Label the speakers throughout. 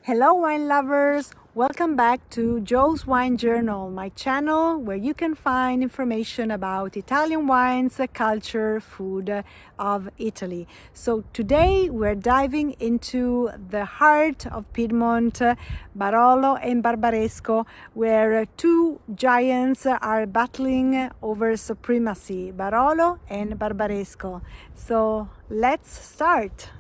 Speaker 1: Hello, wine lovers! Welcome back to Joe's Wine Journal, my channel where you can find information about Italian wines, culture, food of Italy. So today we're diving into the heart of Piedmont, Barolo and Barbaresco, where two giants are battling over supremacy, Barolo and Barbaresco. So let's start.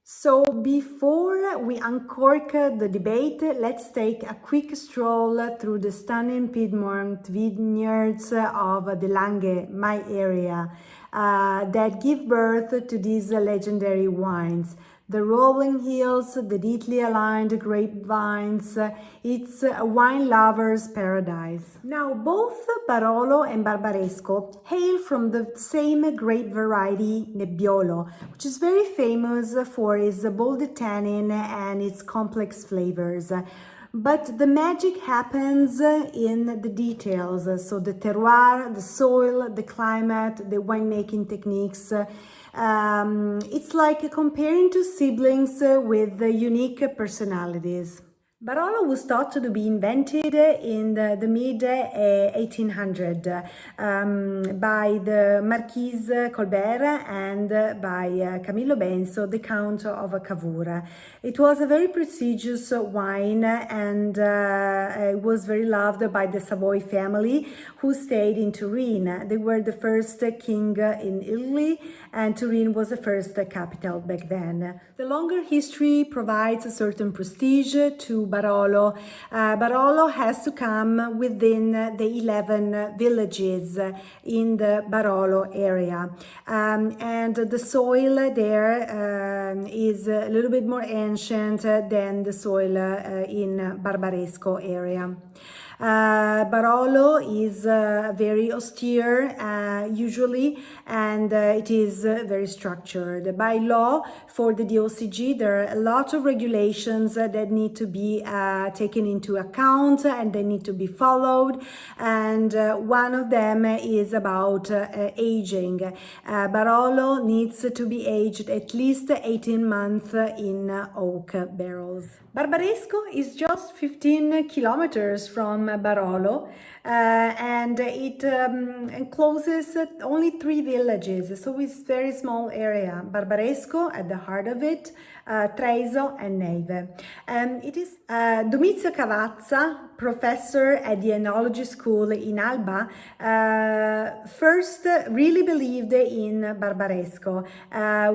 Speaker 1: So before we uncork the debate, let's take a quick stroll through the stunning Piedmont vineyards of the Langhe, my area, that give birth to these legendary wines. The rolling hills, the neatly aligned grapevines, it's a wine lover's paradise. Now, both Barolo and Barbaresco hail from the same grape variety, Nebbiolo, which is very famous for its bold tannin and its complex flavors. But the magic happens in the details. So the terroir, the soil, the climate, the winemaking techniques. It's like comparing two siblings with unique personalities. Barolo was thought to be invented in the mid 1800 by the Marquise Colbert and by Camillo Benso, the Count of Cavour. It was a very prestigious wine and it was very loved by the Savoy family who stayed in Turin. They were the first king in Italy, and Turin was the first capital back then. The longer history provides a certain prestige to Barolo. Barolo has to come within the 11 villages in the Barolo area. And the soil there is a little bit more ancient than the soil in Barbaresco area. Barolo is very austere usually, and it is very structured. By law, for the DOCG, there are a lot of regulations that need to be taken into account and they need to be followed. And one of them is about aging. Barolo needs to be aged at least 18 months in oak barrels. Barbaresco is just 15 kilometers from Barolo and it encloses only 3 villages, so it's a very small area. Barbaresco at the heart of it, Treviso and Neve. It is Domizio Cavazza, professor at the Enology School in Alba, first really believed in Barbaresco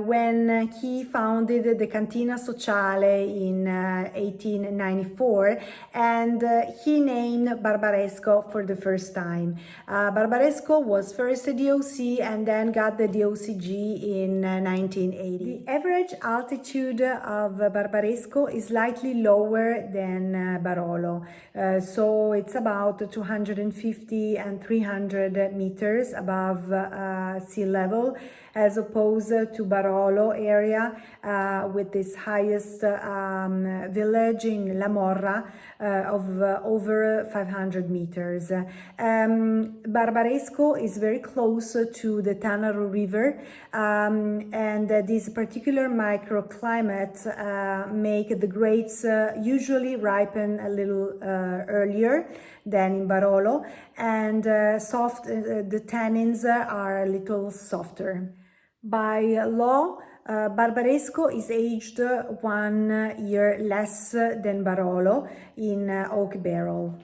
Speaker 1: when he founded the Cantina Sociale in 1894, and he named Barbaresco for the first time. Barbaresco was first a DOC and then got the DOCG in 1980. The average altitude of Barbaresco is slightly lower than Barolo. So it's about 250 and 300 meters above sea level, as opposed to Barolo area with this highest village in La Morra of over 500 meters. Barbaresco is very close to the Tanaro River, and this particular microclimate make the grapes usually ripen a little earlier than in Barolo, and the tannins are a little softer. By law, Barbaresco is aged 1 year less than Barolo in oak barrel.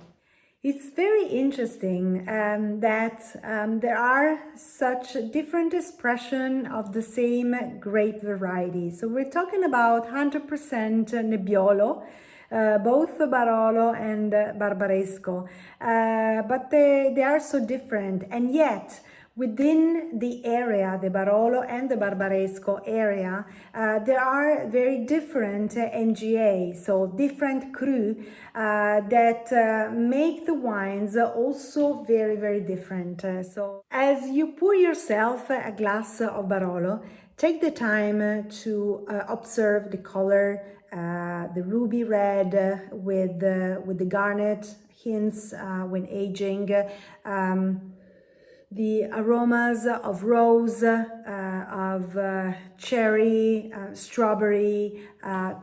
Speaker 1: It's very interesting that there are such different expression of the same grape variety. So we're talking about 100% Nebbiolo, both Barolo and Barbaresco, but they are so different, and yet within the area, the Barolo and the Barbaresco area, there are very different NGA, so different cru that make the wines also very, very different. So as you pour yourself a glass of Barolo, take the time to observe the color, the ruby red with the garnet hints when aging. the aromas of rose, of cherry, strawberry,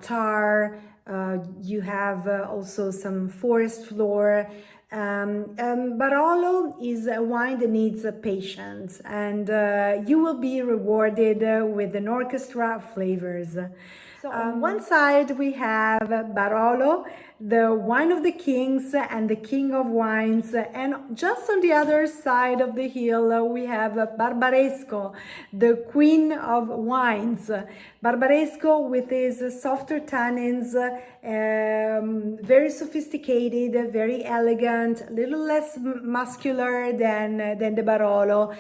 Speaker 1: tar. You have also some forest floor. Barolo is a wine that needs patience, and you will be rewarded with an orchestra of flavors. So on one side we have Barolo, the wine of the kings and the king of wines, and just on the other side of the hill we have Barbaresco, the queen of wines. Barbaresco with his softer tannins, very sophisticated, very elegant, a little less muscular than the Barolo,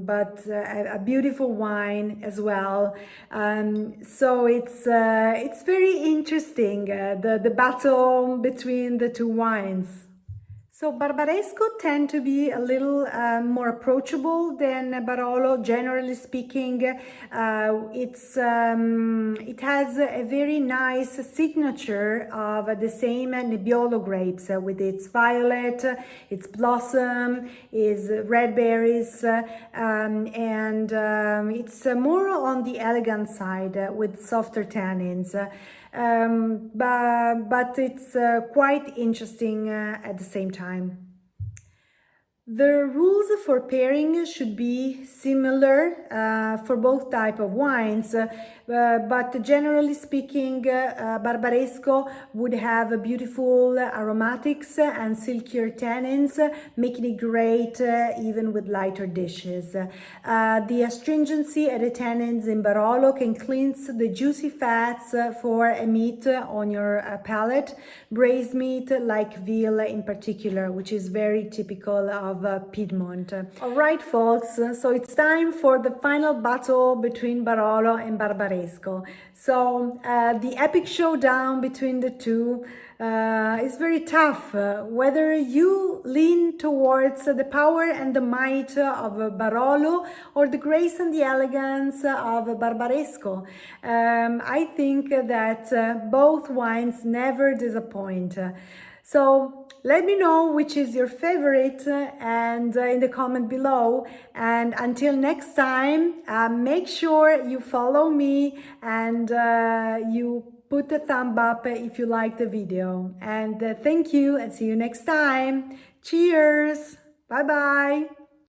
Speaker 1: but a beautiful wine as well. So it's very interesting, the battle between the two wines. So Barbaresco tend to be a little more approachable than Barolo. Generally speaking, it has a very nice signature of the same Nebbiolo grapes with its violet, its blossom, its red berries, and it's more on the elegant side with softer tannins. But it's quite interesting at the same time. The rules for pairing should be similar for both type of wines, but generally speaking, Barbaresco would have beautiful aromatics and silkier tannins, making it great even with lighter dishes. The astringency at the tannins in Barolo can cleanse the juicy fats for a meat on your palate, braised meat like veal in particular, which is very typical of Piedmont. All right, folks, so it's time for the final battle between Barolo and Barbaresco. So the epic showdown between the two is very tough. Whether you lean towards the power and the might of Barolo or the grace and the elegance of Barbaresco, I think that both wines never disappoint. So let me know which is your favorite and in the comment below. And until next time, make sure you follow me and you put a thumb up if you like the video. And thank you and see you next time. Cheers. Bye bye.